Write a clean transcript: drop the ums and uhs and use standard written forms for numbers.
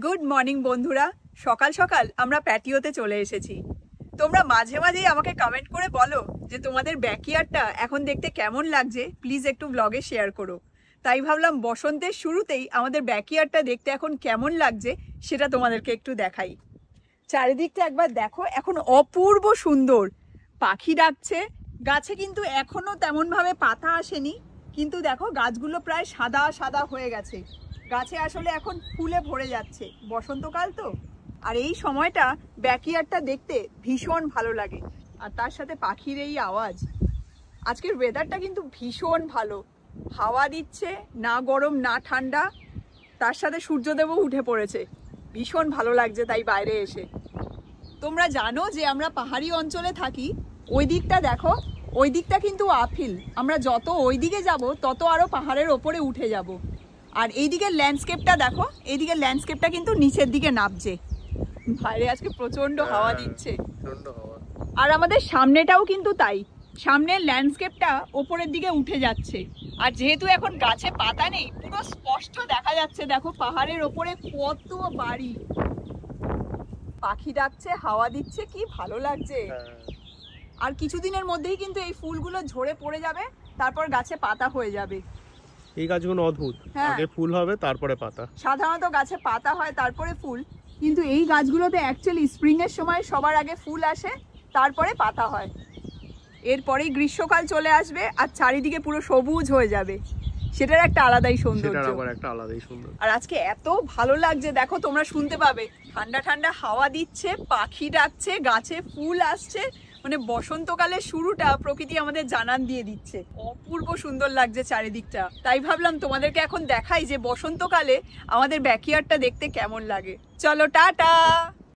Good morning বন্ধুরা, সকাল সকাল আমরা প্যাটিওতে চলে এসেছি। তোমরা মাঝে মাঝেই আমাকে কমেন্ট করে বলো যে তোমাদের ব্যাকইয়ার্ডটা এখন দেখতে কেমন লাগছে, প্লিজ একটু ব্লগে শেয়ার করো। তাই ভাবলাম বসন্তের শুরুতেই আমাদের ব্যাকইয়ার্ডটা দেখতে এখন কেমন লাগছে সেটা তোমাদেরকে একটু দেখাই। চারিদিকটা একবার দেখো, এখন অপূর্ব সুন্দর। পাখি ডাকছে, গাছে কিন্তু এখনো তেমনভাবে পাতা আসেনি, কিন্তু দেখো গাছগুলো প্রায় সাদা সাদা হয়ে গেছে। গাছে আসলে এখন ফুলে ভরে যাচ্ছে, বসন্তকাল তো। আর এই সময়টা ব্যাকইয়ার্ডটা দেখতে ভীষণ ভালো লাগে, আর তার সাথে পাখির এই আওয়াজ। আজকের ওয়েদারটা কিন্তু ভীষণ ভালো, হাওয়া দিচ্ছে, না গরম না ঠান্ডা, তার সাথে সূর্যদেবও উঠে পড়েছে। ভীষণ ভালো লাগছে তাই বাইরে এসে। তোমরা জানো যে আমরা পাহাড়ি অঞ্চলে থাকি, ওই দিকটা দেখো, ওই দিকটা কিন্তু আপহিল। আমরা যত ওই দিকে যাব তত আরো পাহাড়ের ওপরে উঠে যাব। আর এইদিকে ল্যান্ডস্কেপটা দেখো, এইদিকে ল্যান্ডস্কেপটা কিন্তু নিচের দিকে নামছে। বাইরে আজকে প্রচন্ড হাওয়া দিচ্ছে, আর আমাদের সামনেটাও কিন্তু তাই। সামনের ল্যান্ডস্কেপটা ওপরের দিকে উঠে যাচ্ছে, আর যেহেতু এখন গাছে পাতা নেই, পুরো স্পষ্ট দেখা যাচ্ছে। দেখো পাহাড়ের ওপরে কত বাড়ি, পাখি ডাকছে, হাওয়া দিচ্ছে, কি ভালো লাগছে। আর কিছুদিনের মধ্যেই কিন্তু এই ফুলগুলো ঝরে পড়ে যাবে, তারপর গাছে পাতা হয়ে যাবে। এই গাছগুলো অদ্ভুত, আগে ফুল হবে তারপরে পাতা। সাধারণত গাছে পাতা হয় তারপরে ফুল, কিন্তু এই গাছগুলোতে অ্যাকচুয়ালি স্প্রিং এর সময় সবার আগে ফুল আসে, তারপরে পাতা হয়। এরপরেই গ্রীষ্মকাল চলে আসবে আর চারিদিকে পুরো সবুজ হয়ে যাবে, সেটার একটা আলাদাই সৌন্দর্য। আর আজকে এত ভালো লাগছে, দেখো তোমরা শুনতে পাবে, ঠান্ডা ঠান্ডা হাওয়া দিচ্ছে, পাখি ডাকছে, গাছে ফুল আসছে, মানে বসন্তকালের শুরুটা প্রকৃতি আমাদের জানান দিয়ে দিচ্ছে। অপূর্ব সুন্দর লাগছে চারিদিকটা। তাই ভাবলাম তোমাদেরকে এখন দেখাই যে বসন্তকালে আমাদের ব্যাকইয়ার্ডটা দেখতে কেমন লাগে। চলো টাটা।